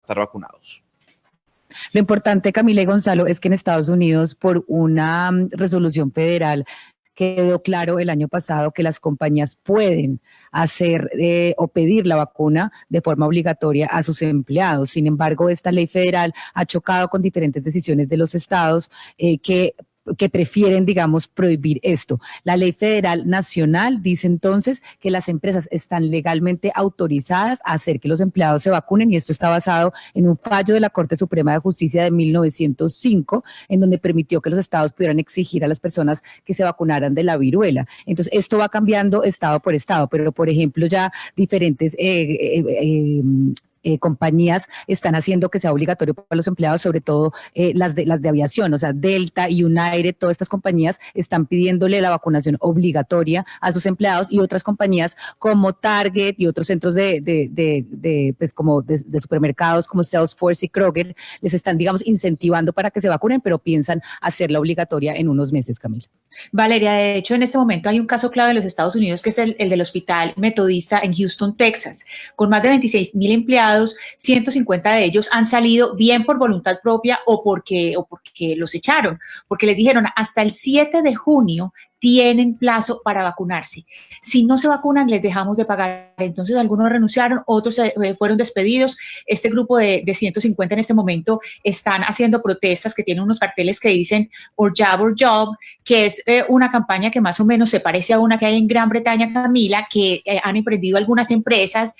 estar vacunados. Lo importante, Camila y Gonzalo, es que en Estados Unidos, por una resolución federal, quedó claro el año pasado que las compañías pueden hacer o pedir la vacuna de forma obligatoria a sus empleados. Sin embargo, esta ley federal ha chocado con diferentes decisiones de los estados que prefieren, digamos, prohibir esto. La ley federal nacional dice entonces que las empresas están legalmente autorizadas a hacer que los empleados se vacunen, y esto está basado en un fallo de la Corte Suprema de Justicia de 1905, en donde permitió que los estados pudieran exigir a las personas que se vacunaran de la viruela. Entonces, esto va cambiando estado por estado, pero, por ejemplo, ya diferentes compañías están haciendo que sea obligatorio para los empleados, sobre todo las de aviación, o sea, Delta y United, todas estas compañías están pidiéndole la vacunación obligatoria a sus empleados, y otras compañías como Target y otros centros pues como de supermercados como Salesforce y Kroger les están, digamos, incentivando para que se vacunen, pero piensan hacerla obligatoria en unos meses, Camila. Valeria, de hecho, en este momento hay un caso clave en los Estados Unidos, que es el del Hospital Metodista en Houston, Texas, con más de 26,000 empleados. 150 de ellos han salido bien por voluntad propia o porque los echaron, porque les dijeron hasta el 7 de junio tienen plazo para vacunarse. Si no se vacunan, les dejamos de pagar. Entonces, algunos renunciaron, otros fueron despedidos. Este grupo de 150 en este momento están haciendo protestas que tienen unos carteles que dicen or job, que es una campaña que más o menos se parece a una que hay en Gran Bretaña, Camila, que han emprendido algunas empresas.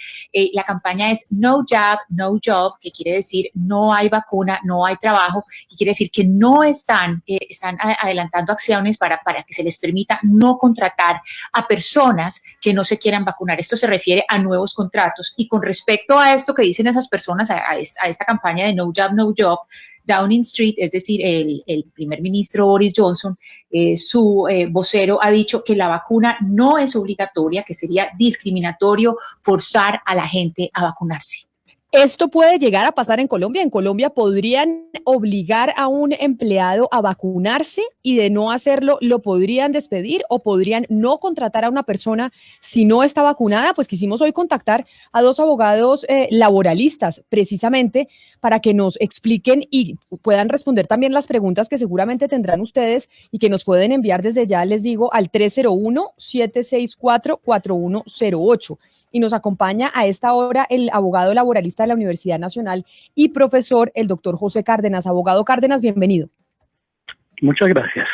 La campaña es no job, que quiere decir no hay vacuna, no hay trabajo, y quiere decir que no están adelantando acciones para que se les permita no contratar a personas que no se quieran vacunar. Esto se refiere a nuevos contratos. Y con respecto a esto que dicen esas personas, a esta campaña de no job, Downing Street, es decir, el primer ministro Boris Johnson, su vocero ha dicho que la vacuna no es obligatoria, que sería discriminatorio forzar a la gente a vacunarse. ¿Esto puede llegar a pasar en Colombia? ¿En Colombia podrían obligar a un empleado a vacunarse y de no hacerlo lo podrían despedir o podrían no contratar a una persona si no está vacunada? Pues quisimos hoy contactar a dos abogados laboralistas precisamente para que nos expliquen y puedan responder también las preguntas que seguramente tendrán ustedes y que nos pueden enviar desde ya, les digo, al 301-764-4108. Y nos acompaña a esta hora el abogado laboralista de la Universidad Nacional y profesor, el doctor José Cárdenas. Abogado Cárdenas, bienvenido. Muchas gracias.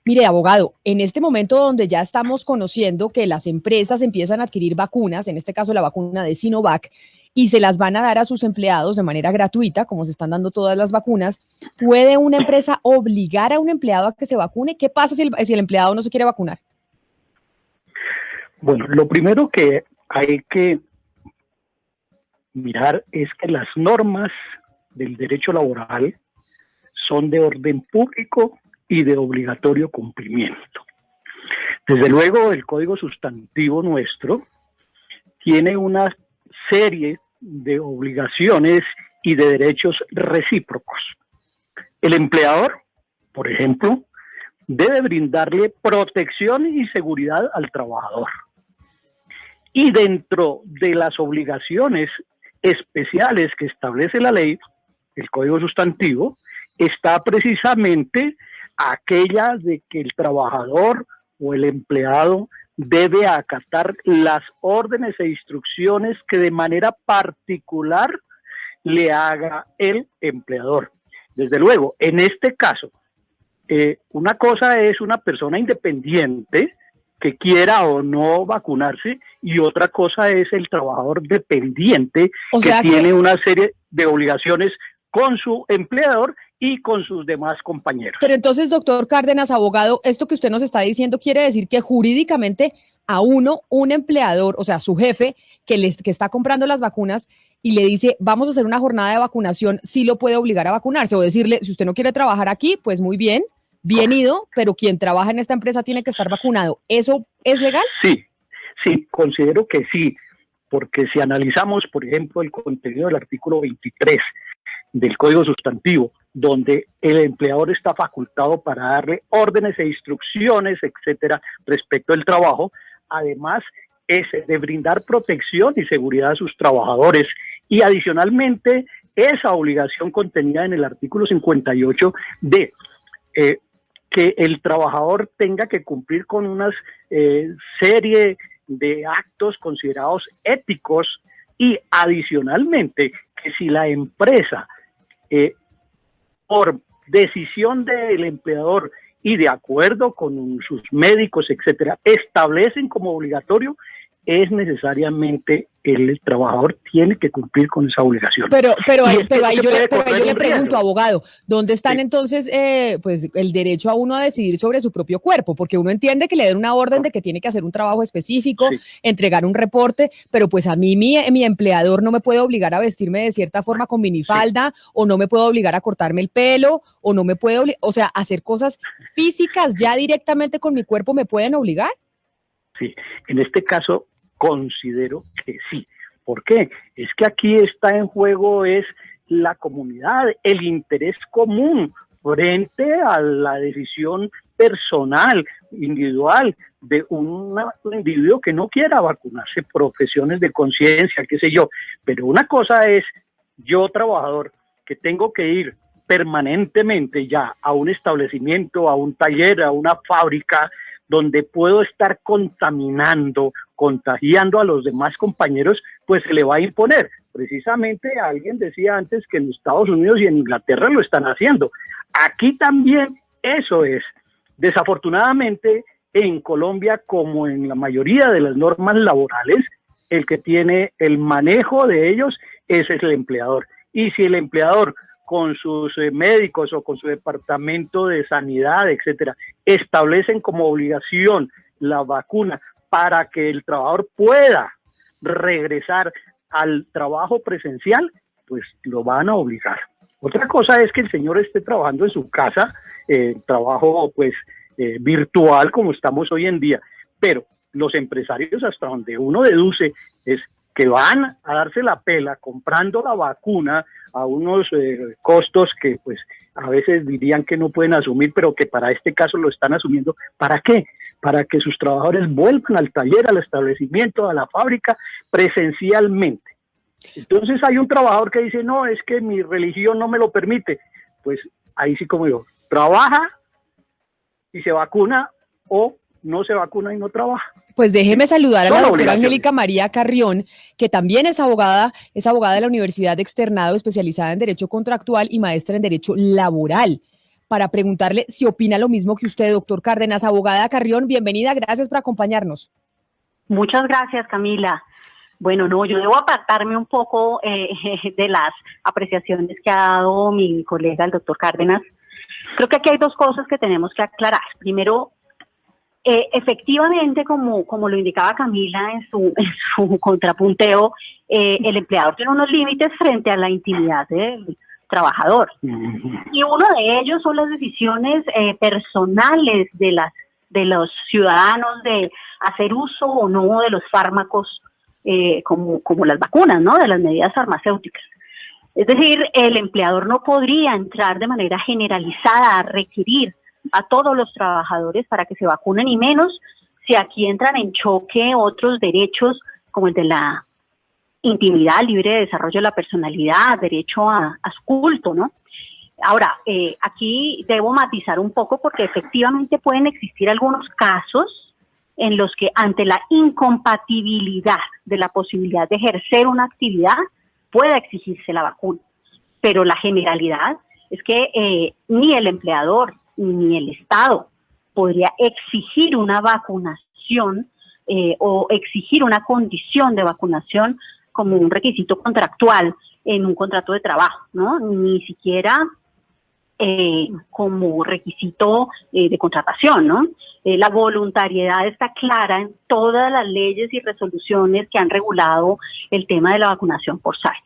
Mire, abogado, en este momento donde ya estamos conociendo que las empresas empiezan a adquirir vacunas, en este caso la vacuna de Sinovac, y se las van a dar a sus empleados de manera gratuita, como se están dando todas las vacunas, ¿puede una empresa obligar a un empleado a que se vacune? ¿Qué pasa si el empleado no se quiere vacunar? Bueno, lo primero que hay que mirar es que las normas del derecho laboral son de orden público y de obligatorio cumplimiento. Desde luego, el Código Sustantivo nuestro tiene una serie de obligaciones y de derechos recíprocos. El empleador, por ejemplo, debe brindarle protección y seguridad al trabajador. Y dentro de las obligaciones especiales que establece la ley, el Código Sustantivo, está precisamente aquella de que el trabajador o el empleado debe acatar las órdenes e instrucciones que de manera particular le haga el empleador. Desde luego, en este caso, una cosa es una persona independiente que quiera o no vacunarse, y otra cosa es el trabajador dependiente que tiene una serie de obligaciones con su empleador y con sus demás compañeros. Pero entonces, doctor Cárdenas, abogado, esto que usted nos está diciendo quiere decir que jurídicamente a uno, un empleador, o sea, su jefe que está comprando las vacunas y le dice, vamos a hacer una jornada de vacunación, sí lo puede obligar a vacunarse o decirle, si usted no quiere trabajar aquí, pues muy bien, bien ido, pero quien trabaja en esta empresa tiene que estar vacunado. ¿Eso es legal? Sí, considero que sí, porque si analizamos, por ejemplo, el contenido del artículo 23 del Código Sustantivo, donde el empleador está facultado para darle órdenes e instrucciones, etcétera, respecto al trabajo, además es de brindar protección y seguridad a sus trabajadores, y adicionalmente esa obligación contenida en el artículo 58 de que el trabajador tenga que cumplir con una serie de actos considerados éticos, y adicionalmente que si la empresa por decisión del empleador y de acuerdo con sus médicos, etcétera, establecen como obligatorio, es necesariamente el trabajador tiene que cumplir con esa obligación. Pero ahí yo le riesgo. pregunto, abogado, ¿dónde están entonces pues el derecho a uno a decidir sobre su propio cuerpo? Porque uno entiende que le den una orden de que tiene que hacer un trabajo específico, entregar un reporte, pero pues a mí mi empleador no me puede obligar a vestirme de cierta forma con minifalda, o no me puede obligar a cortarme el pelo, o no me puede o sea, hacer cosas físicas ya directamente con mi cuerpo, ¿me pueden obligar? Sí, en este caso considero que sí. ¿Por qué? Es que aquí está en juego es la comunidad, el interés común frente a la decisión personal, individual, de un individuo que no quiera vacunarse, profesiones de conciencia, qué sé yo. Pero una cosa es yo, trabajador, que tengo que ir permanentemente ya a un establecimiento, a un taller, a una fábrica, donde puedo estar contaminando, contagiando a los demás compañeros, pues se le va a imponer. Precisamente alguien decía antes que en Estados Unidos y en Inglaterra lo están haciendo. Aquí también eso es. Desafortunadamente, en Colombia, como en la mayoría de las normas laborales, el que tiene el manejo de ellos es el empleador. Y si el empleador con sus médicos o con su departamento de sanidad, etcétera, establecen como obligación la vacuna para que el trabajador pueda regresar al trabajo presencial, pues lo van a obligar. Otra cosa es que el señor esté trabajando en su casa, trabajo pues virtual como estamos hoy en día, pero los empresarios, hasta donde uno deduce, es que van a darse la pela comprando la vacuna a unos costos que pues a veces dirían que no pueden asumir, pero que para este caso lo están asumiendo. ¿Para qué? Para que sus trabajadores vuelvan al taller, al establecimiento, a la fábrica presencialmente. Entonces hay un trabajador que dice, no, es que mi religión no me lo permite. Pues ahí sí, como digo, trabaja y se vacuna, o no se vacuna y no trabaja. Pues déjeme saludar a la doctora Angélica María Carrión, que también es abogada de la Universidad de Externado, especializada en Derecho Contractual y maestra en Derecho Laboral, para preguntarle si opina lo mismo que usted, doctor Cárdenas. Abogada Carrión, bienvenida, gracias por acompañarnos. Muchas gracias, Camila. Bueno, no, yo debo apartarme un poco de las apreciaciones que ha dado mi colega, el doctor Cárdenas. Creo que aquí hay dos cosas que tenemos que aclarar. Primero, efectivamente, como lo indicaba Camila en su contrapunteo, el empleador tiene unos límites frente a la intimidad del trabajador. Y uno de ellos son las decisiones personales de los ciudadanos de hacer uso o no de los fármacos como las vacunas, ¿no? De las medidas farmacéuticas. Es decir, el empleador no podría entrar de manera generalizada a requerir a todos los trabajadores para que se vacunen, y menos si aquí entran en choque otros derechos como el de la intimidad, libre desarrollo de la personalidad, derecho a su culto, ¿no? Ahora, aquí debo matizar un poco porque efectivamente pueden existir algunos casos en los que ante la incompatibilidad de la posibilidad de ejercer una actividad pueda exigirse la vacuna, pero la generalidad es que ni el empleador ni el Estado podría exigir una vacunación o exigir una condición de vacunación como un requisito contractual en un contrato de trabajo, ¿no? Ni siquiera como requisito de contratación, ¿no? La voluntariedad está clara en todas las leyes y resoluciones que han regulado el tema de la vacunación por SARS.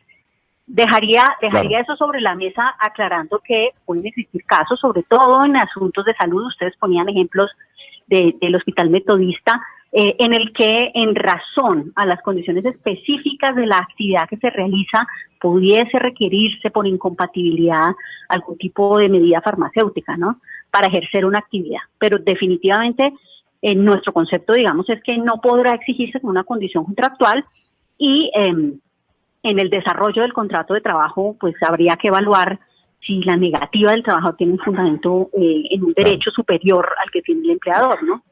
Dejaría eso sobre la mesa, aclarando que pueden existir casos, sobre todo en asuntos de salud. Ustedes ponían ejemplos del Hospital Metodista, en el que en razón a las condiciones específicas de la actividad que se realiza pudiese requerirse por incompatibilidad algún tipo de medida farmacéutica, ¿no? Para ejercer una actividad. Pero definitivamente nuestro concepto, digamos, es que no podrá exigirse como una condición contractual, y en el desarrollo del contrato de trabajo, pues habría que evaluar si la negativa del trabajador tiene un fundamento en un derecho superior al que tiene el empleador, ¿no?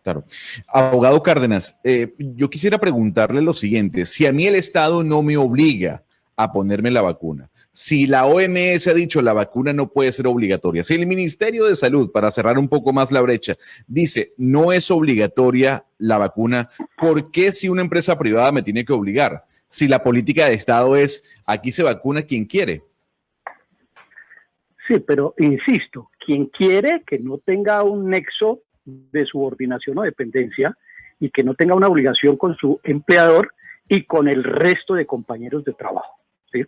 Claro. Abogado Cárdenas, yo quisiera preguntarle lo siguiente. Si a mí el Estado no me obliga a ponerme la vacuna, si la OMS ha dicho la vacuna no puede ser obligatoria, si el Ministerio de Salud, para cerrar un poco más la brecha, dice no es obligatoria la vacuna, ¿por qué si una empresa privada me tiene que obligar? Si la política de Estado es aquí se vacuna quien quiere. Sí, pero insisto, quien quiere que no tenga un nexo de subordinación o dependencia y que no tenga una obligación con su empleador y con el resto de compañeros de trabajo, ¿sí?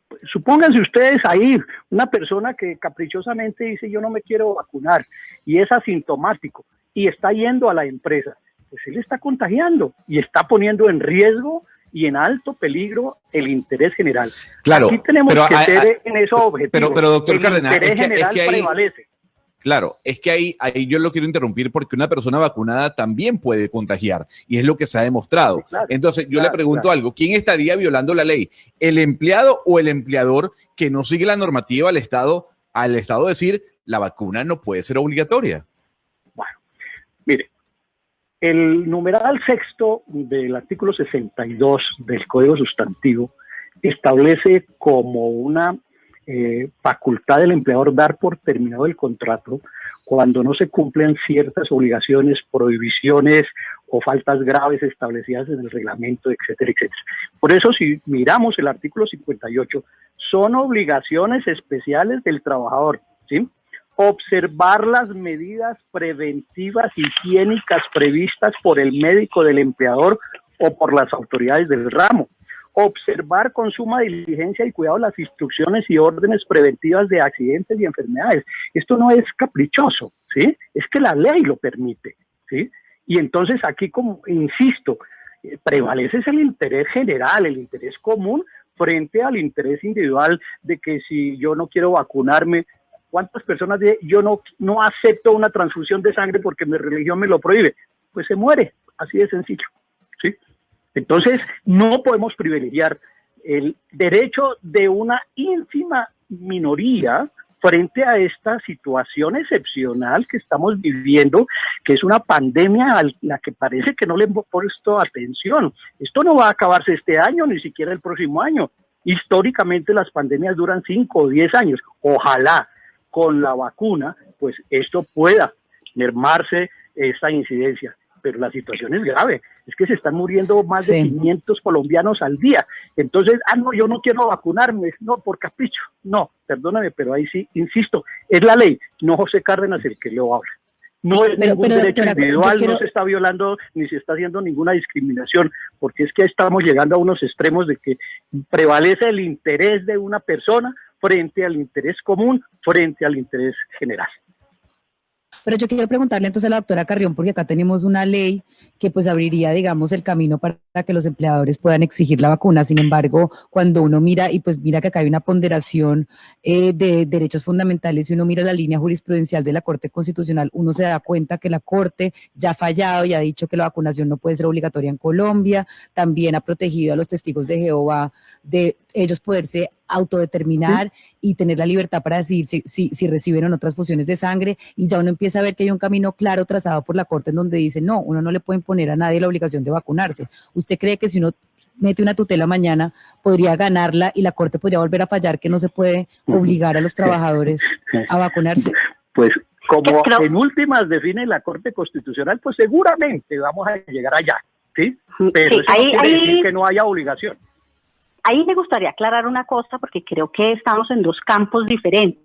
Pues, supónganse ustedes ahí una persona que caprichosamente dice yo no me quiero vacunar y es asintomático y está yendo a la empresa, pues él está contagiando y está poniendo en riesgo y en alto peligro el interés general. Claro, aquí tenemos que ser en esos objetivos. Pero doctor Cárdenas, el interés general prevalece. Claro, es que ahí yo lo quiero interrumpir porque una persona vacunada también puede contagiar y es lo que se ha demostrado. Sí, claro, entonces yo le pregunto algo, ¿quién estaría violando la ley? ¿El empleado o el empleador que no sigue la normativa al Estado decir la vacuna no puede ser obligatoria? Bueno, mire, el numeral sexto del artículo 62 del Código Sustantivo establece como una facultad del empleador dar por terminado el contrato cuando no se cumplen ciertas obligaciones, prohibiciones o faltas graves establecidas en el reglamento, etcétera, etcétera. Por eso, si miramos el artículo 58, son obligaciones especiales del trabajador, ¿sí? Observar las medidas preventivas higiénicas previstas por el médico del empleador o por las autoridades del ramo. Observar con suma diligencia y cuidado las instrucciones y órdenes preventivas de accidentes y enfermedades. Esto no es caprichoso, ¿sí? Es que la ley lo permite, ¿sí? Y entonces aquí, como insisto, prevalece el interés general, el interés común frente al interés individual de que si yo no quiero vacunarme, ¿cuántas personas dicen yo no acepto una transfusión de sangre porque mi religión me lo prohíbe? Pues se muere, así de sencillo, ¿sí? Entonces, no podemos privilegiar el derecho de una ínfima minoría frente a esta situación excepcional que estamos viviendo, que es una pandemia a la que parece que no le hemos puesto atención. Esto no va a acabarse este año, ni siquiera el próximo año. Históricamente las pandemias duran 5 o 10 años. Ojalá con la vacuna, pues esto pueda mermarse esta incidencia. Pero la situación es grave, es que se están muriendo más de 500 colombianos al día. Entonces, no, yo no quiero vacunarme, no, por capricho. No, perdóname, pero ahí sí, insisto, es la ley, no José Cárdenas el que lo habla. No es ningún derecho individual, no se está violando ni se está haciendo ninguna discriminación, porque es que estamos llegando a unos extremos de que prevalece el interés de una persona frente al interés común, frente al interés general. Pero yo quiero preguntarle entonces a la doctora Carrión, porque acá tenemos una ley que pues abriría, digamos, el camino para que los empleadores puedan exigir la vacuna. Sin embargo, cuando uno mira, y pues mira que acá hay una ponderación de derechos fundamentales, y uno mira la línea jurisprudencial de la Corte Constitucional, uno se da cuenta que la Corte ya ha fallado y ha dicho que la vacunación no puede ser obligatoria en Colombia. También ha protegido a los testigos de Jehová de ellos poderse autodeterminar y tener la libertad para decidir si reciben o no transfusiones de sangre, y ya uno empieza a ver que hay un camino claro trazado por la Corte en donde dice, no, uno no le puede imponer a nadie la obligación de vacunarse. ¿Usted cree que si uno mete una tutela mañana podría ganarla y la Corte podría volver a fallar que no se puede obligar a los trabajadores a vacunarse? Pues como en últimas define la Corte Constitucional, pues seguramente vamos a llegar allá, ¿sí? Pero eso no quiere decir que no haya obligación. Ahí me gustaría aclarar una cosa, porque creo que estamos en dos campos diferentes,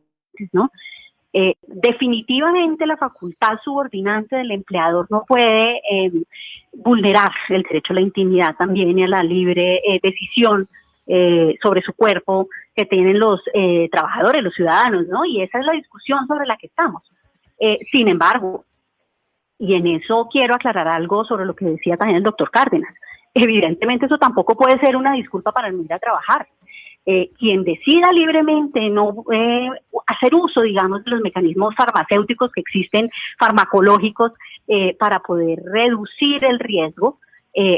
¿no? Definitivamente la facultad subordinante del empleador no puede vulnerar el derecho a la intimidad también y a la libre decisión sobre su cuerpo que tienen los trabajadores, los ciudadanos, ¿no? Y esa es la discusión sobre la que estamos. Sin embargo, y en eso quiero aclarar algo sobre lo que decía también el doctor Cárdenas, evidentemente eso tampoco puede ser una disculpa para no ir a trabajar. Quien decida libremente no hacer uso, digamos, de los mecanismos farmacéuticos que existen, farmacológicos, para poder reducir el riesgo,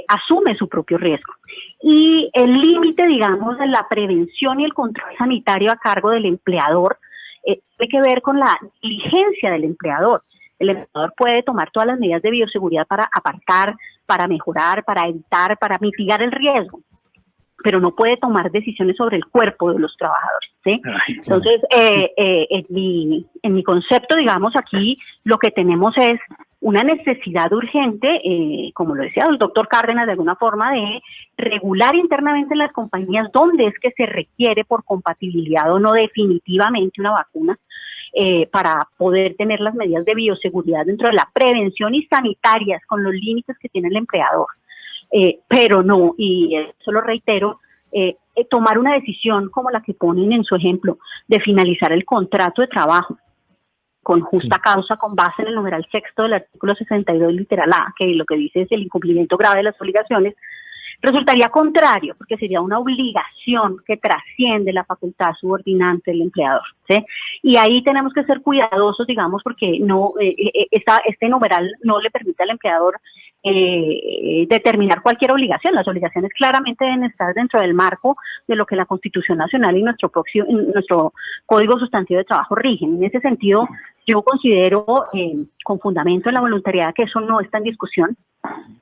asume su propio riesgo. Y el límite, digamos, de la prevención y el control sanitario a cargo del empleador tiene que ver con la diligencia del empleador. El empleador puede tomar todas las medidas de bioseguridad para apartar, para mejorar, para evitar, para mitigar el riesgo, pero no puede tomar decisiones sobre el cuerpo de los trabajadores, ¿sí? Entonces, en mi concepto, digamos, aquí lo que tenemos es una necesidad urgente, como lo decía el doctor Cárdenas, de alguna forma, de regular internamente en las compañías dónde es que se requiere por compatibilidad o no definitivamente una vacuna, para poder tener las medidas de bioseguridad dentro de la prevención y sanitarias con los límites que tiene el empleador. Pero no, y eso lo reitero, tomar una decisión como la que ponen en su ejemplo, de finalizar el contrato de trabajo con justa causa, con base en el numeral sexto del artículo 62 literal A, que lo que dice es el incumplimiento grave de las obligaciones, resultaría contrario, porque sería una obligación que trasciende la facultad subordinante del empleador, ¿sí? Y ahí tenemos que ser cuidadosos, digamos, porque no este numeral no le permite al empleador determinar cualquier obligación. Las obligaciones claramente deben estar dentro del marco de lo que la Constitución Nacional y nuestro Código Sustantivo de Trabajo rigen. En ese sentido, yo considero con fundamento en la voluntariedad que eso no está en discusión.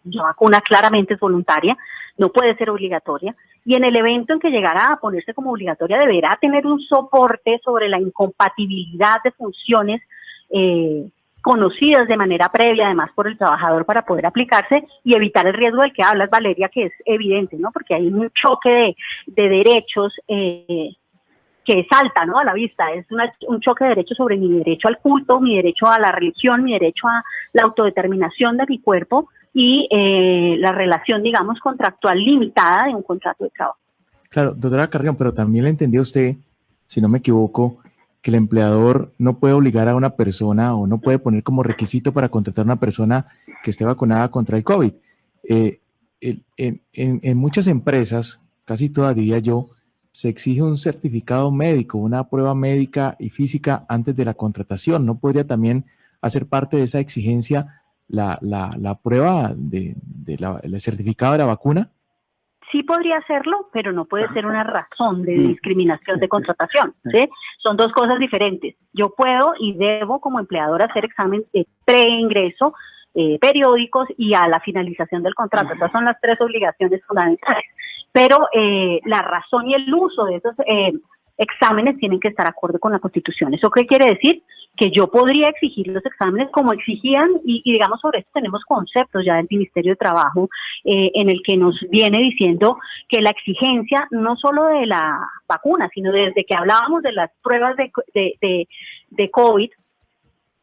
La vacuna claramente es voluntaria, no puede ser obligatoria, y en el evento en que llegara a ponerse como obligatoria deberá tener un soporte sobre la incompatibilidad de funciones conocidas de manera previa, además por el trabajador, para poder aplicarse y evitar el riesgo del que hablas, Valeria, que es evidente, ¿no? Porque hay un choque de derechos que salta, ¿no?, a la vista. Es un choque de derechos sobre mi derecho al culto, mi derecho a la religión, mi derecho a la autodeterminación de mi cuerpo y la relación, digamos, contractual limitada de un contrato de trabajo. Claro, doctora Carrión, pero también le entendí a usted, si no me equivoco, que el empleador no puede obligar a una persona o no puede poner como requisito para contratar a una persona que esté vacunada contra el COVID. En muchas empresas, casi todas diría yo, se exige un certificado médico, una prueba médica y física antes de la contratación. ¿No podría también hacer parte de esa exigencia la prueba el certificado de la vacuna? Sí podría hacerlo, pero no puede ser una razón de discriminación de contratación, ¿sí? Son dos cosas diferentes. Yo puedo y debo como empleador hacer exámenes de preingreso, periódicos y a la finalización del contrato. Esas son las tres obligaciones fundamentales. Pero la razón y el uso de esos exámenes tienen que estar acorde con la Constitución. ¿Eso qué quiere decir? Que yo podría exigir los exámenes como exigían, y digamos, sobre esto tenemos conceptos ya del Ministerio de Trabajo en el que nos viene diciendo que la exigencia no solo de la vacuna, sino desde que hablábamos de las pruebas de COVID,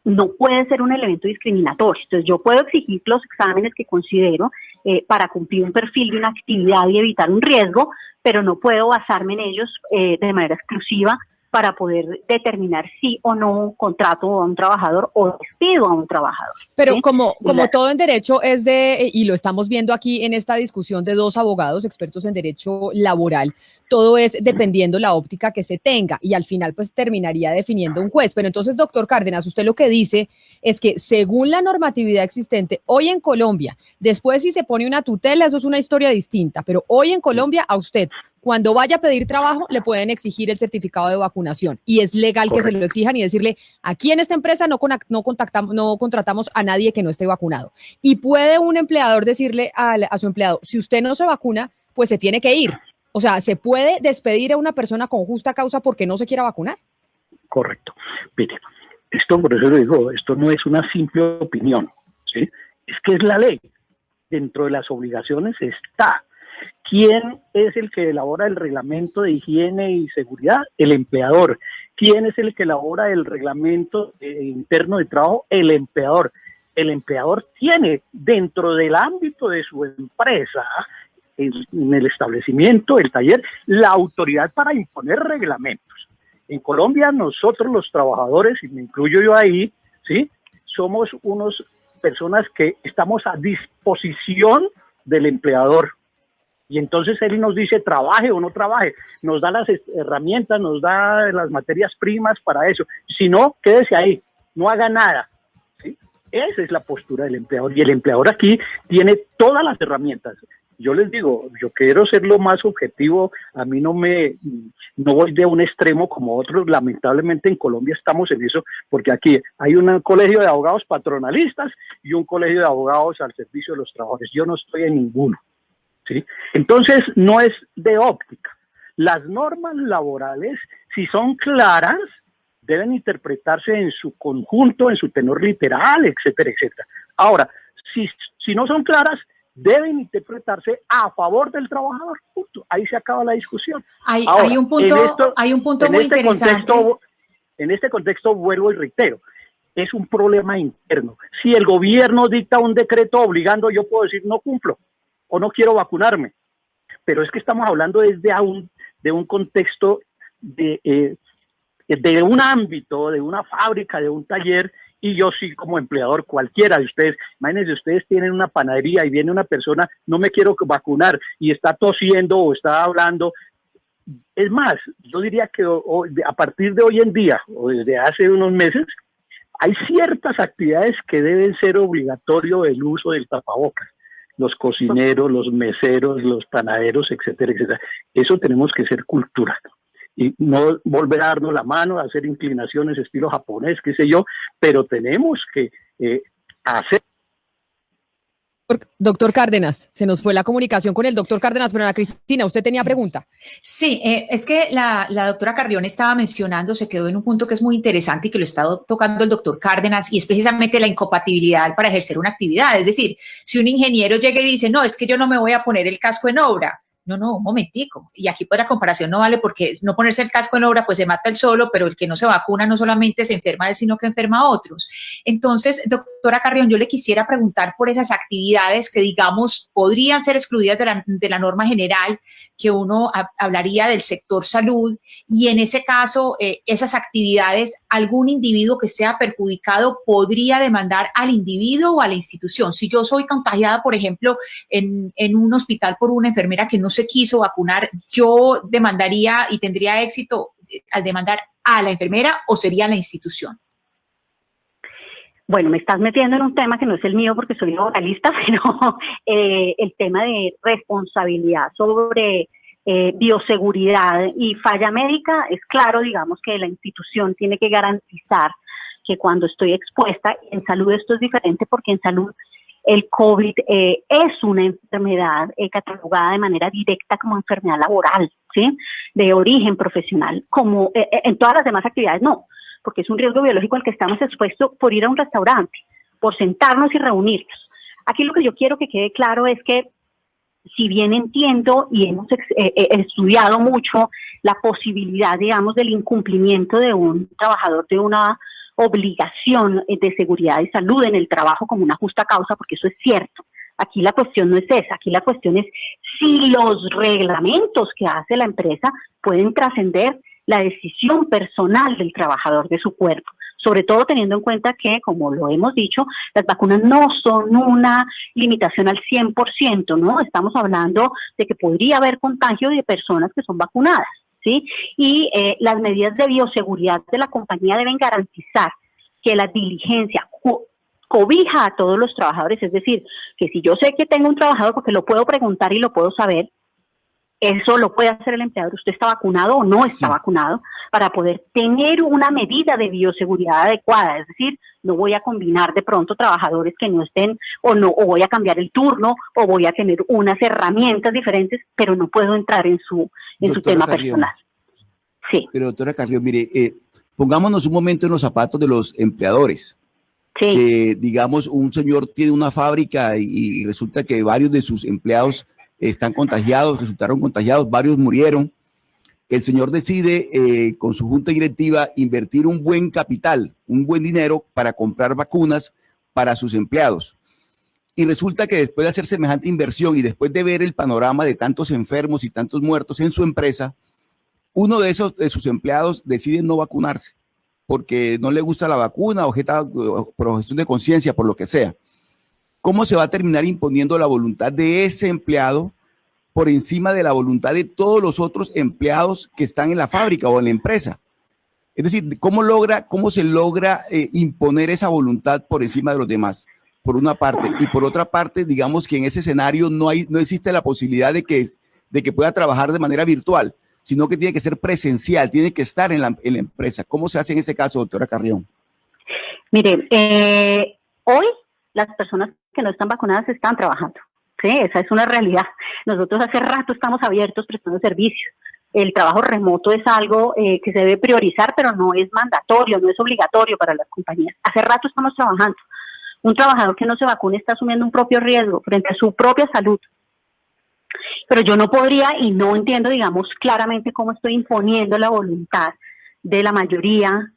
no puede ser un elemento discriminatorio. Entonces yo puedo exigir los exámenes que considero para cumplir un perfil de una actividad y evitar un riesgo, pero no puedo basarme en ellos de manera exclusiva para poder determinar si o no contrato a un trabajador o despido a un trabajador. Pero ¿sí? como todo en derecho es y lo estamos viendo aquí en esta discusión de dos abogados expertos en derecho laboral, todo es dependiendo la óptica que se tenga y al final pues terminaría definiendo un juez. Pero entonces, doctor Cárdenas, usted lo que dice es que según la normatividad existente hoy en Colombia, después si se pone una tutela, eso es una historia distinta, pero hoy en Colombia a usted, cuando vaya a pedir trabajo, le pueden exigir el certificado de vacunación y es legal que se lo exijan y decirle, aquí en esta empresa no contratamos a nadie que no esté vacunado. Y puede un empleador decirle a su empleado, si usted no se vacuna, pues se tiene que ir. O sea, ¿se puede despedir a una persona con justa causa porque no se quiera vacunar? Correcto. Mire, esto, por eso le digo, esto no es una simple opinión, ¿sí? Es que es la ley. Dentro de las obligaciones está. ¿Quién es el que elabora el reglamento de higiene y seguridad? El empleador. ¿Quién es el que elabora el reglamento interno de trabajo? El empleador. El empleador tiene dentro del ámbito de su empresa, en el establecimiento, el taller, la autoridad para imponer reglamentos. En Colombia nosotros los trabajadores, y me incluyo yo ahí, ¿sí?, somos unas personas que estamos a disposición del empleador. Y entonces él nos dice trabaje o no trabaje, nos da las herramientas, nos da las materias primas para eso. Si no, quédese ahí, no haga nada, ¿sí? Esa es la postura del empleador, y el empleador aquí tiene todas las herramientas. Yo les digo, yo quiero ser lo más objetivo, a mí no voy de un extremo como otros, lamentablemente en Colombia estamos en eso, porque aquí hay un colegio de abogados patronalistas y un colegio de abogados al servicio de los trabajadores, yo no estoy en ninguno, ¿sí? Entonces no es de óptica. Las normas laborales, si son claras, deben interpretarse en su conjunto, en su tenor literal, etcétera, etcétera. Ahora, si no son claras, deben interpretarse a favor del trabajador. Punto. Ahí se acaba la discusión. Ahora, hay un punto muy interesante. En este contexto, vuelvo y reitero, es un problema interno. Si el gobierno dicta un decreto obligando, yo puedo decir no cumplo o no quiero vacunarme. Pero es que estamos hablando desde de un contexto de un ámbito, de una fábrica, de un taller, y yo sí como empleador, cualquiera de ustedes, imagínense, ustedes tienen una panadería y viene una persona, no me quiero vacunar, y está tosiendo o está hablando. Es más, yo diría que a partir de hoy en día, o desde hace unos meses, hay ciertas actividades que deben ser obligatorio el uso del tapabocas. Los cocineros, los meseros, los panaderos, etcétera, etcétera. Eso tenemos que ser cultura. Y no volver a darnos la mano, a hacer inclinaciones estilo japonés, qué sé yo, pero tenemos que hacer. Doctor Cárdenas, se nos fue la comunicación con el doctor Cárdenas, pero Ana Cristina, usted tenía pregunta. Sí, es que la doctora Carrión estaba mencionando, se quedó en un punto que es muy interesante y que lo está tocando el doctor Cárdenas, y es precisamente la incompatibilidad para ejercer una actividad. Es decir, si un ingeniero llega y dice, no, es que yo no me voy a poner el casco en obra. No, un momentico. Y aquí pues la comparación no vale, porque no ponerse el casco en obra pues se mata él solo, pero el que no se vacuna no solamente se enferma él, sino que enferma a otros. Entonces, doctora Carrión, yo le quisiera preguntar por esas actividades que, digamos, podrían ser excluidas de la norma general, que uno hablaría del sector salud, y en ese caso, esas actividades, algún individuo que sea perjudicado podría demandar al individuo o a la institución. Si yo soy contagiada, por ejemplo, en un hospital por una enfermera que no se quiso vacunar, ¿yo demandaría y tendría éxito al demandar a la enfermera o sería la institución? Bueno, me estás metiendo en un tema que no es el mío porque soy laboralista, pero el tema de responsabilidad sobre bioseguridad y falla médica, es claro, digamos, que la institución tiene que garantizar que cuando estoy expuesta, en salud esto es diferente porque en salud el COVID es una enfermedad catalogada de manera directa como enfermedad laboral, ¿sí? De origen profesional, como en todas las demás actividades no, porque es un riesgo biológico al que estamos expuestos por ir a un restaurante, por sentarnos y reunirnos. Aquí lo que yo quiero que quede claro es que, si bien entiendo y hemos estudiado mucho la posibilidad, digamos, del incumplimiento de un trabajador de una obligación de seguridad y salud en el trabajo como una justa causa, porque eso es cierto. Aquí la cuestión no es esa, aquí la cuestión es si los reglamentos que hace la empresa pueden trascender la decisión personal del trabajador de su cuerpo, sobre todo teniendo en cuenta que, como lo hemos dicho, las vacunas no son una limitación al 100%, ¿no? Estamos hablando de que podría haber contagio de personas que son vacunadas, ¿sí? Y las medidas de bioseguridad de la compañía deben garantizar que la diligencia cobija a todos los trabajadores, es decir, que si yo sé que tengo un trabajador, porque lo puedo preguntar y lo puedo saber, eso lo puede hacer el empleador, usted está vacunado o no está vacunado, para poder tener una medida de bioseguridad adecuada, es decir, no voy a combinar de pronto trabajadores que no estén, o voy a cambiar el turno, o voy a tener unas herramientas diferentes, pero no puedo entrar en su tema personal. Sí. Pero doctora Carrión, mire, pongámonos un momento en los zapatos de los empleadores. Sí. Que, digamos, un señor tiene una fábrica y resulta que varios de sus empleados están contagiados, resultaron contagiados, varios murieron. El señor decide con su junta directiva invertir un buen capital, un buen dinero para comprar vacunas para sus empleados. Y resulta que después de hacer semejante inversión y después de ver el panorama de tantos enfermos y tantos muertos en su empresa, uno de sus empleados decide no vacunarse porque no le gusta la vacuna, objeta por objeción de conciencia, por lo que sea. ¿Cómo se va a terminar imponiendo la voluntad de ese empleado por encima de la voluntad de todos los otros empleados que están en la fábrica o en la empresa? Es decir, ¿cómo se logra imponer esa voluntad por encima de los demás? Por una parte. Y por otra parte, digamos que en ese escenario no existe la posibilidad de que pueda trabajar de manera virtual, sino que tiene que ser presencial, tiene que estar en la empresa. ¿Cómo se hace en ese caso, doctora Carrión? Mire, hoy las personas que no están vacunadas están trabajando. Sí, esa es una realidad. Nosotros hace rato estamos abiertos prestando servicios. El trabajo remoto es algo que se debe priorizar, pero no es mandatorio, no es obligatorio para las compañías. Hace rato estamos trabajando. Un trabajador que no se vacune está asumiendo un propio riesgo frente a su propia salud. Pero yo no podría y no entiendo, digamos, claramente cómo estoy imponiendo la voluntad de la mayoría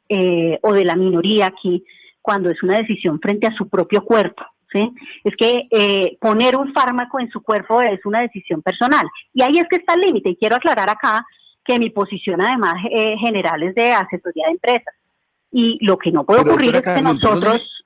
o de la minoría aquí cuando es una decisión frente a su propio cuerpo. ¿Sí? Es que poner un fármaco en su cuerpo es una decisión personal. Y ahí es que está el límite. Y quiero aclarar acá que mi posición, además, general es de asesoría de empresas. Y lo que no puede ocurrir es que nosotros...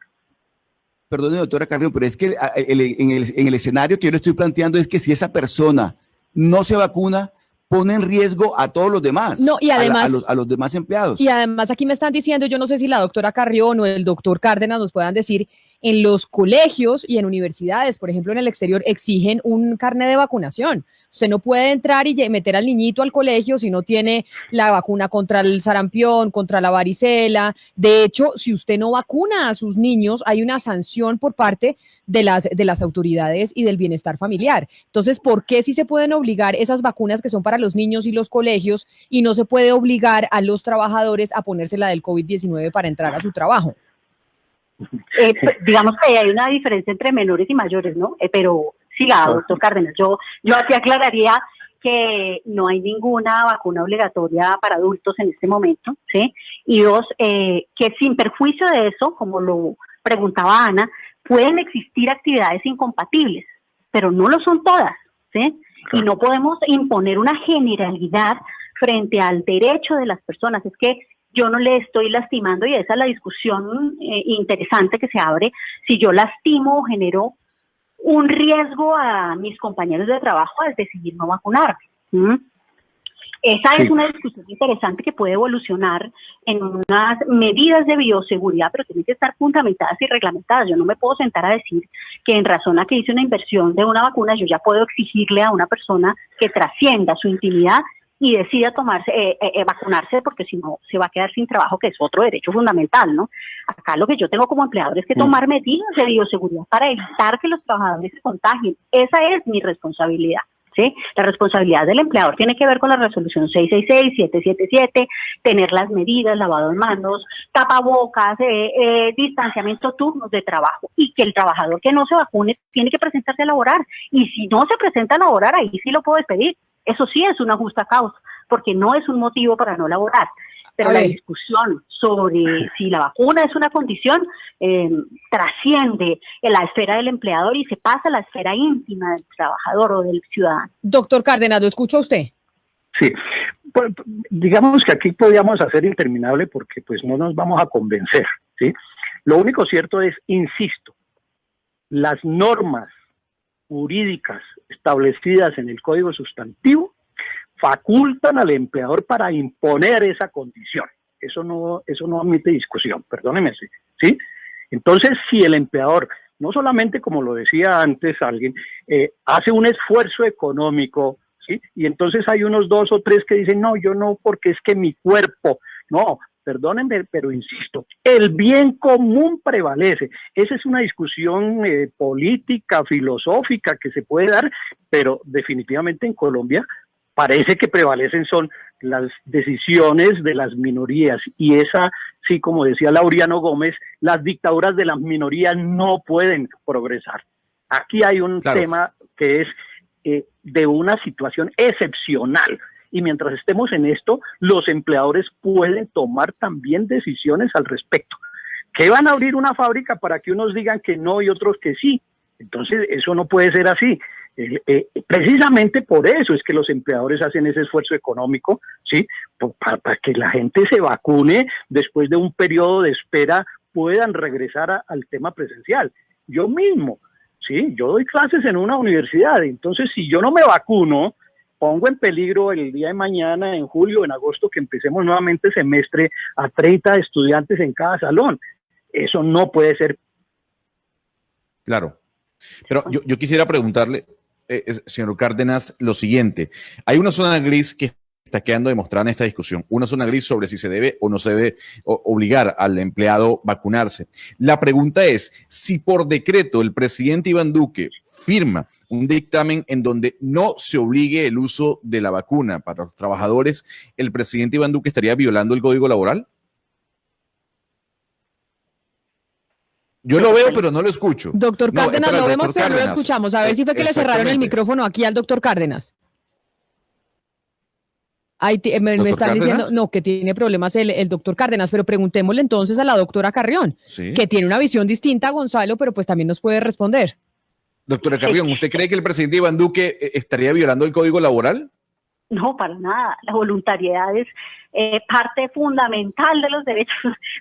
Perdone, doctora Carrión, pero es que en el escenario que yo le estoy planteando es que si esa persona no se vacuna, pone en riesgo a todos los demás, no, y además, a los demás empleados. Y además aquí me están diciendo, yo no sé si la doctora Carrión o el doctor Cárdenas nos puedan decir, en los colegios y en universidades, por ejemplo, en el exterior, exigen un carnet de vacunación. Usted no puede entrar y meter al niñito al colegio si no tiene la vacuna contra el sarampión, contra la varicela. De hecho, si usted no vacuna a sus niños, hay una sanción por parte de las autoridades y del bienestar familiar. Entonces, ¿por qué sí se pueden obligar esas vacunas que son para los niños y los colegios y no se puede obligar a los trabajadores a ponerse la del COVID-19 para entrar a su trabajo? Digamos que hay una diferencia entre menores y mayores, ¿no? Pero siga, doctor Cárdenas, yo aquí aclararía que no hay ninguna vacuna obligatoria para adultos en este momento, ¿sí? Y dos, que sin perjuicio de eso, como lo preguntaba Ana, pueden existir actividades incompatibles, pero no lo son todas, ¿sí? Y no podemos imponer una generalidad frente al derecho de las personas. Es que yo no le estoy lastimando, y esa es la discusión interesante que se abre, si yo lastimo o genero un riesgo a mis compañeros de trabajo al decidir no vacunarme. Esa es una discusión interesante que puede evolucionar en unas medidas de bioseguridad, pero tienen que estar fundamentadas y reglamentadas. Yo no me puedo sentar a decir que en razón a que hice una inversión de una vacuna, yo ya puedo exigirle a una persona que trascienda su intimidad y decida vacunarse, porque si no se va a quedar sin trabajo, que es otro derecho fundamental, ¿no? Acá lo que yo tengo como empleador es que tomar medidas de bioseguridad para evitar que los trabajadores se contagien. Esa es mi responsabilidad, ¿sí? La responsabilidad del empleador tiene que ver con la resolución 666, 777, tener las medidas, lavado de manos, tapabocas, distanciamiento, turnos de trabajo, y que el trabajador que no se vacune tiene que presentarse a laborar, y si no se presenta a laborar, ahí sí lo puedo despedir. Eso sí es una justa causa, porque no es un motivo para no laborar. Pero la discusión sobre si la vacuna es una condición trasciende en la esfera del empleador y se pasa a la esfera íntima del trabajador o del ciudadano. Doctor Cárdenas, ¿lo escucha usted? Sí, pues, digamos que aquí podríamos hacer interminable porque pues no nos vamos a convencer, ¿sí? Lo único cierto es, insisto, las normas jurídicas establecidas en el Código Sustantivo facultan al empleador para imponer esa condición. Eso no admite discusión, perdóneme, ¿sí? Entonces, si el empleador, no solamente como lo decía antes alguien, hace un esfuerzo económico, ¿sí? Y entonces hay unos 2 o 3 que dicen, no, yo no, porque es que mi cuerpo, no, perdónenme, pero insisto, el bien común prevalece. Esa es una discusión política, filosófica que se puede dar, pero definitivamente en Colombia parece que prevalecen son las decisiones de las minorías, y esa, sí, como decía Laureano Gómez, las dictaduras de las minorías no pueden progresar. Aquí hay un tema que es de una situación excepcional, y mientras estemos en esto, los empleadores pueden tomar también decisiones al respecto. ¿Que van a abrir una fábrica para que unos digan que no y otros que sí? Entonces, eso no puede ser así. Precisamente por eso es que los empleadores hacen ese esfuerzo económico, ¿sí? Para que la gente se vacune, después de un periodo de espera puedan regresar al tema presencial. Yo mismo, ¿sí? Yo doy clases en una universidad, entonces si yo no me vacuno, pongo en peligro el día de mañana, en julio, en agosto, que empecemos nuevamente semestre a 30 estudiantes en cada salón. Eso no puede ser. Claro. Pero yo quisiera preguntarle, señor Cárdenas, lo siguiente. Hay una zona gris que está quedando demostrada en esta discusión, una zona gris sobre si se debe o no se debe obligar al empleado a vacunarse. La pregunta es, si por decreto el presidente Iván Duque firma un dictamen en donde no se obligue el uso de la vacuna para los trabajadores, ¿el presidente Iván Duque estaría violando el Código Laboral? Yo lo veo, pero no lo escucho. Doctor Cárdenas, espera, lo vemos, doctor pero no lo Cárdenas. escuchamos. A ver si fue que le cerraron el micrófono aquí al doctor Cárdenas. Ahí me están diciendo, no, que tiene problemas el doctor Cárdenas, pero preguntémosle entonces a la doctora Carrión, Sí. que tiene una visión distinta a Gonzalo, pero pues también nos puede responder. Doctora Carrión, ¿usted cree que el presidente Iván Duque estaría violando el Código Laboral? No, para nada. La voluntariedad es parte fundamental de los derechos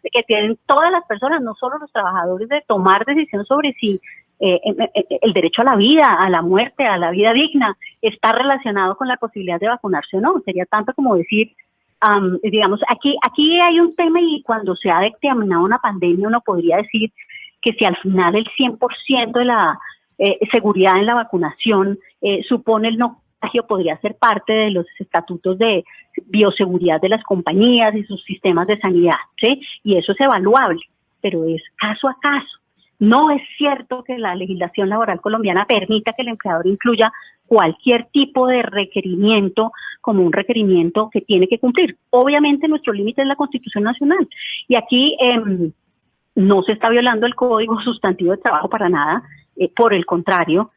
que tienen todas las personas, no solo los trabajadores, de tomar decisiones sobre si el derecho a la vida, a la muerte, a la vida digna, está relacionado con la posibilidad de vacunarse o no. Sería tanto como decir, digamos, aquí hay un tema, y cuando se ha dictaminado una pandemia uno podría decir que si al final el 100% de la seguridad en la vacunación supone el no contagio, podría ser parte de los estatutos de bioseguridad de las compañías y sus sistemas de sanidad, ¿sí? Y eso es evaluable, pero es caso a caso. No es cierto que la legislación laboral colombiana permita que el empleador incluya cualquier tipo de requerimiento como un requerimiento que tiene que cumplir. Obviamente nuestro límite es la Constitución Nacional, y aquí no se está violando el Código Sustantivo de Trabajo para nada, por el contrario,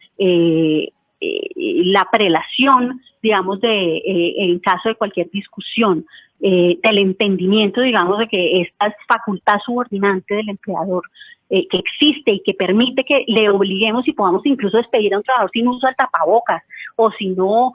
la prelación, digamos, en caso de cualquier discusión, del entendimiento, digamos, de que esta es facultad subordinante del empleador, que existe y que permite que le obliguemos y podamos incluso despedir a un trabajador si no usa el tapabocas, o si no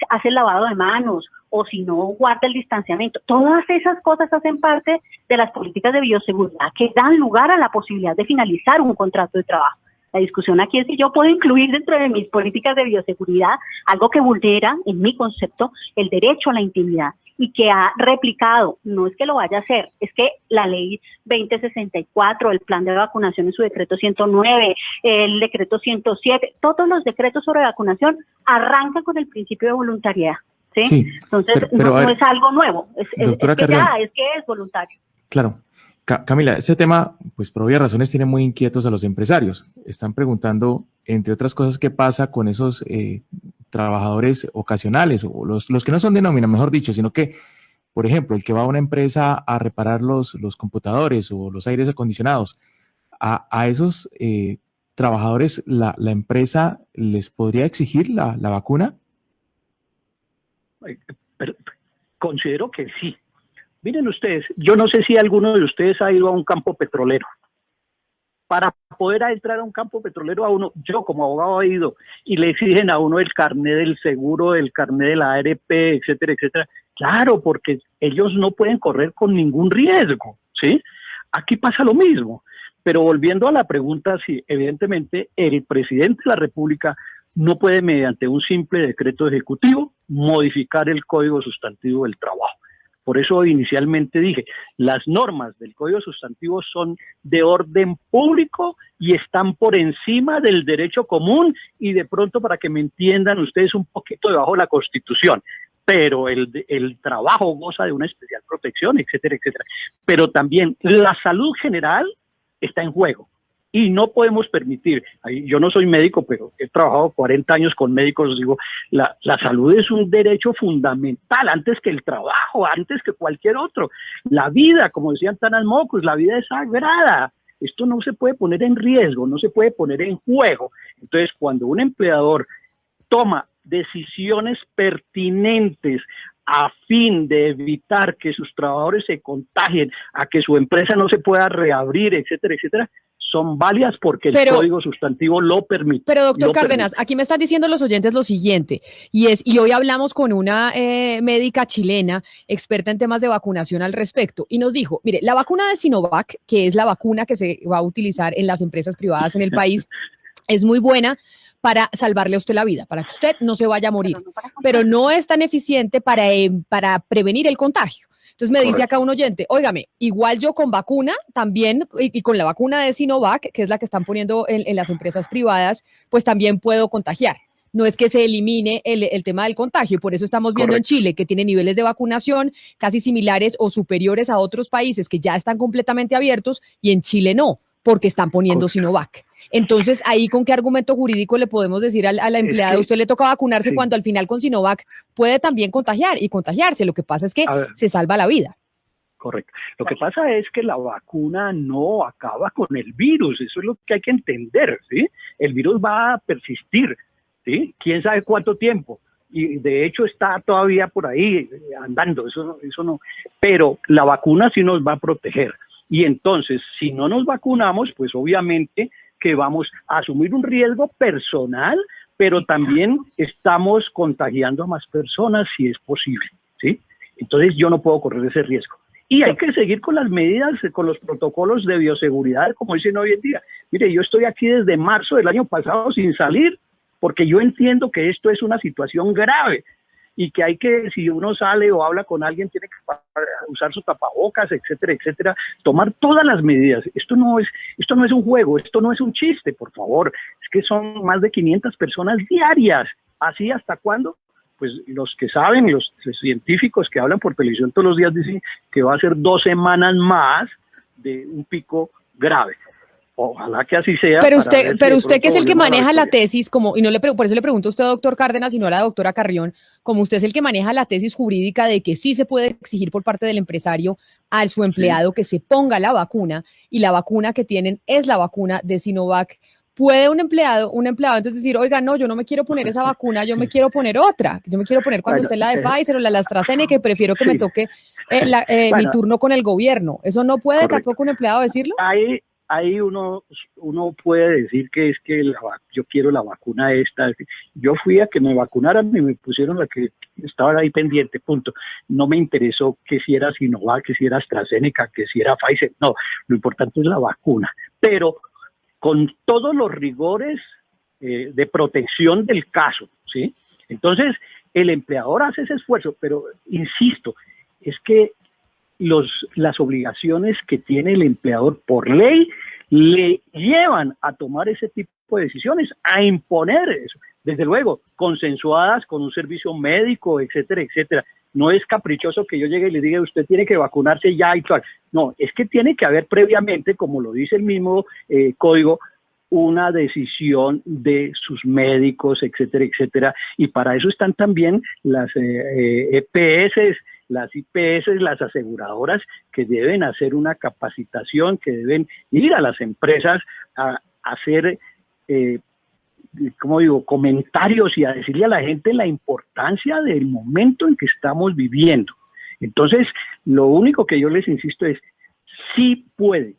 hace el lavado de manos, o si no guarda el distanciamiento. Todas esas cosas hacen parte de las políticas de bioseguridad que dan lugar a la posibilidad de finalizar un contrato de trabajo. La discusión aquí es si yo puedo incluir dentro de mis políticas de bioseguridad algo que vulnera, en mi concepto, el derecho a la intimidad, y que ha replicado, no es que lo vaya a hacer, es que la ley 2064, el plan de vacunación en su decreto 109, el decreto 107, todos los decretos sobre vacunación arrancan con el principio de voluntariedad, ¿sí? Sí, entonces pero no es algo nuevo, es que es voluntario. Claro. Camila, ese tema, pues por obvias razones, tiene muy inquietos a los empresarios. Están preguntando, entre otras cosas, qué pasa con esos trabajadores ocasionales, o los que no son de nómina, mejor dicho, sino que, por ejemplo, el que va a una empresa a reparar los computadores o los aires acondicionados. A esos trabajadores, ¿la empresa les podría exigir la vacuna? Pero considero que sí. Miren ustedes, yo no sé si alguno de ustedes ha ido a un campo petrolero. Para poder entrar a un campo petrolero, a uno, yo como abogado he ido, y le exigen a uno el carnet del seguro, el carnet de la ARP, etcétera, etcétera. Claro, porque ellos no pueden correr con ningún riesgo, ¿sí? Aquí pasa lo mismo. Pero volviendo a la pregunta, sí, evidentemente el presidente de la República no puede, mediante un simple decreto ejecutivo, modificar el Código Sustantivo del Trabajo. Por eso inicialmente dije, las normas del Código Sustantivo son de orden público y están por encima del derecho común, y de pronto, para que me entiendan ustedes, un poquito debajo de la Constitución. Pero el trabajo goza de una especial protección, etcétera, etcétera. Pero también la salud general está en juego. Y no podemos permitir, yo no soy médico, pero he trabajado 40 años con médicos, digo, la salud es un derecho fundamental, antes que el trabajo, antes que cualquier otro. La vida, como decían Tanas Mocus, la vida es sagrada. Esto no se puede poner en riesgo, no se puede poner en juego. Entonces, cuando un empleador toma decisiones pertinentes a fin de evitar que sus trabajadores se contagien, a que su empresa no se pueda reabrir, etcétera, etcétera, son válidas porque el Código Sustantivo lo permite. Pero doctor Cárdenas, aquí me están diciendo los oyentes lo siguiente, y hoy hablamos con una médica chilena, experta en temas de vacunación al respecto, y nos dijo, mire, la vacuna de Sinovac, que es la vacuna que se va a utilizar en las empresas privadas en el país, es muy buena, para salvarle a usted la vida, para que usted no se vaya a morir, pero no es tan eficiente para prevenir el contagio. Entonces me dice acá un oyente, óigame, igual yo con vacuna también, y con la vacuna de Sinovac, que es la que están poniendo en las empresas privadas, pues también puedo contagiar. No es que se elimine el tema del contagio, por eso estamos viendo en Chile que tiene niveles de vacunación casi similares o superiores a otros países que ya están completamente abiertos y en Chile no, porque están poniendo Sinovac. Entonces, ahí ¿con qué argumento jurídico le podemos decir a la empleada, usted le toca vacunarse cuando al final con Sinovac puede también contagiar y contagiarse? Lo que pasa es que se salva la vida. Correcto. Lo que pasa es que la vacuna no acaba con el virus, eso es lo que hay que entender, ¿sí? El virus va a persistir, ¿sí? ¿Quién sabe cuánto tiempo? Y de hecho está todavía por ahí andando, eso no. Pero la vacuna sí nos va a proteger. Y entonces, si no nos vacunamos, pues obviamente que vamos a asumir un riesgo personal, pero también estamos contagiando a más personas si es posible, ¿sí? Entonces yo no puedo correr ese riesgo. Y hay que seguir con las medidas, con los protocolos de bioseguridad, como dicen hoy en día. Mire, yo estoy aquí desde marzo del año pasado sin salir, porque yo entiendo que esto es una situación grave y que hay que, si uno sale o habla con alguien, tiene que usar su tapabocas, etcétera, etcétera, tomar todas las medidas. Esto no es un juego, esto no es un chiste, por favor. Es que son más de 500 personas diarias. ¿Así hasta cuándo? Pues los que saben, los científicos que hablan por televisión todos los días dicen que va a ser 2 semanas más de un pico grave. Ojalá que así sea. Pero usted que es el que maneja la tesis, por eso le pregunto a usted, doctor Cárdenas, y no a la doctora Carrión, como usted es el que maneja la tesis jurídica de que sí se puede exigir por parte del empresario a su empleado que se ponga la vacuna, y la vacuna que tienen es la vacuna de Sinovac, ¿puede un empleado entonces decir, oiga, no, yo no me quiero poner esa vacuna, yo me quiero poner otra, yo me quiero poner cuando esté la de Pfizer o la AstraZeneca, que prefiero que me toque mi turno con el gobierno? ¿Eso no puede tampoco un empleado decirlo? Ahí uno puede decir que es que yo quiero la vacuna esta. Yo fui a que me vacunaran y me pusieron la que estaba ahí pendiente, punto. No me interesó que si era Sinovac, que si era AstraZeneca, que si era Pfizer. No, lo importante es la vacuna. Pero con todos los rigores de protección del caso, ¿sí? Entonces, el empleador hace ese esfuerzo, pero insisto, es que las obligaciones que tiene el empleador por ley le llevan a tomar ese tipo de decisiones, a imponer eso, desde luego, consensuadas con un servicio médico, etcétera, etcétera. No es caprichoso que yo llegue y le diga, usted tiene que vacunarse ya y tal. No, es que tiene que haber previamente, como lo dice el mismo código, una decisión de sus médicos, etcétera, etcétera. Y para eso están también las EPS, las IPS, las aseguradoras, que deben hacer una capacitación, que deben ir a las empresas a hacer, comentarios y a decirle a la gente la importancia del momento en que estamos viviendo. Entonces, lo único que yo les insisto es, sí puede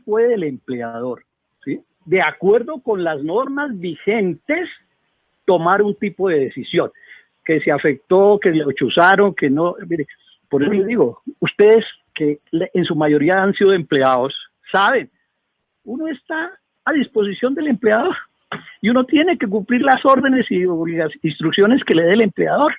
el empleador, ¿sí?, de acuerdo con las normas vigentes, tomar un tipo de decisión. Que se afectó, que le chuzaron, que no. Mire, por eso les digo, ustedes que en su mayoría han sido empleados, saben, uno está a disposición del empleador y uno tiene que cumplir las órdenes y instrucciones que le dé el empleador.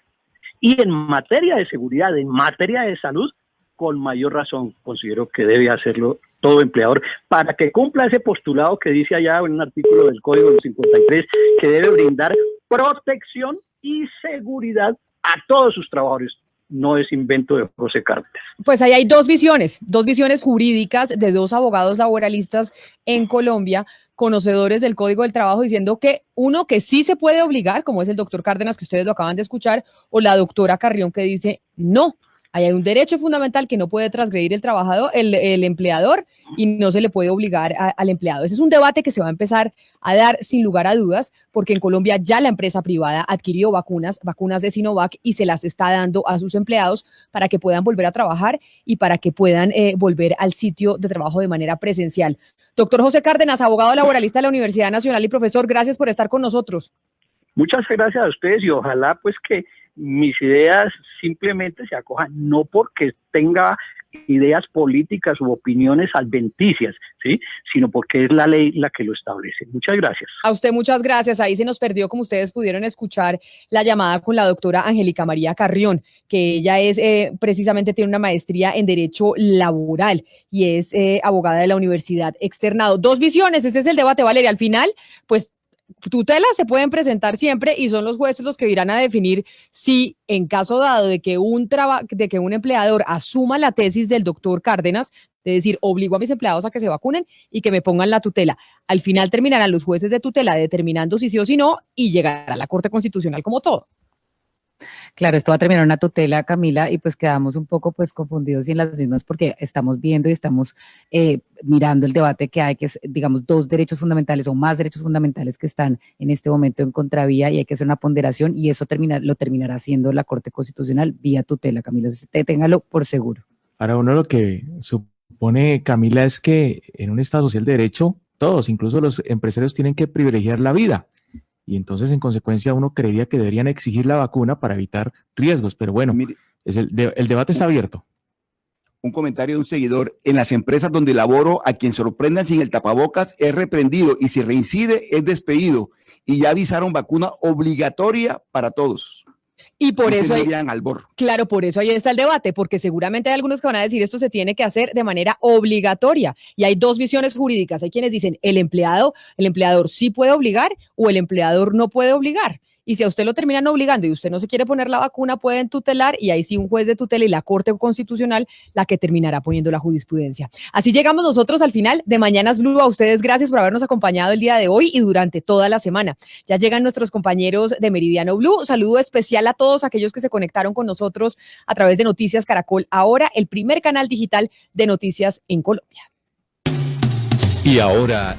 Y en materia de seguridad, en materia de salud, con mayor razón considero que debe hacerlo todo empleador para que cumpla ese postulado que dice allá en un artículo del Código del 53, que debe brindar protección y seguridad a todos sus trabajadores. No es invento de José Cárdenas. Pues ahí hay dos visiones jurídicas de 2 abogados laboralistas en Colombia, conocedores del Código del Trabajo, diciendo que uno que sí se puede obligar, como es el doctor Cárdenas, que ustedes lo acaban de escuchar, o la doctora Carrión, que dice no. Ahí hay un derecho fundamental que no puede transgredir el trabajador, el empleador, y no se le puede obligar al empleado. Ese es un debate que se va a empezar a dar sin lugar a dudas, porque en Colombia ya la empresa privada adquirió vacunas de Sinovac, y se las está dando a sus empleados para que puedan volver a trabajar y para que puedan volver al sitio de trabajo de manera presencial. Doctor José Cárdenas, abogado laboralista de la Universidad Nacional y profesor, gracias por estar con nosotros. Muchas gracias a ustedes y ojalá pues que mis ideas simplemente se acojan, no porque tenga ideas políticas u opiniones adventicias, ¿sí? Sino porque es la ley la que lo establece. Muchas gracias. A usted muchas gracias. Ahí se nos perdió, como ustedes pudieron escuchar, la llamada con la doctora Angélica María Carrión, que ella es precisamente tiene una maestría en Derecho Laboral y es abogada de la Universidad Externado. Dos visiones, ese es el debate, Valeria. Al final, pues tutelas se pueden presentar siempre y son los jueces los que irán a definir si en caso dado de que un empleador asuma la tesis del doctor Cárdenas, de decir, obligo a mis empleados a que se vacunen y que me pongan la tutela. Al final terminarán los jueces de tutela determinando si sí o si no y llegará a la Corte Constitucional como todo. Claro, esto va a terminar una tutela, Camila, y pues quedamos un poco pues confundidos y en las mismas porque estamos viendo y estamos mirando el debate que hay, que es, digamos, dos derechos fundamentales o más derechos fundamentales que están en este momento en contravía y hay que hacer una ponderación y eso lo terminará haciendo la Corte Constitucional vía tutela, Camila, téngalo por seguro. Ahora, uno lo que supone, Camila, es que en un Estado social de derecho, todos, incluso los empresarios, tienen que privilegiar la vida. Y entonces, en consecuencia, uno creería que deberían exigir la vacuna para evitar riesgos. Pero bueno, mire, el debate está abierto. Un comentario de un seguidor. En las empresas donde laboro, a quien sorprendan sin el tapabocas es reprendido y si reincide es despedido. Y ya avisaron vacuna obligatoria para todos. Y por eso claro, por eso ahí está el debate, porque seguramente hay algunos que van a decir esto se tiene que hacer de manera obligatoria. Y hay dos visiones jurídicas. Hay quienes dicen el empleador sí puede obligar o el empleador no puede obligar. Y si a usted lo terminan obligando y usted no se quiere poner la vacuna, pueden tutelar y ahí sí un juez de tutela y la Corte Constitucional la que terminará poniendo la jurisprudencia. Así llegamos nosotros al final de Mañanas Blue. A ustedes gracias por habernos acompañado el día de hoy y durante toda la semana. Ya llegan nuestros compañeros de Meridiano Blue. Saludo especial a todos aquellos que se conectaron con nosotros a través de Noticias Caracol, ahora el primer canal digital de noticias en Colombia. Y ahora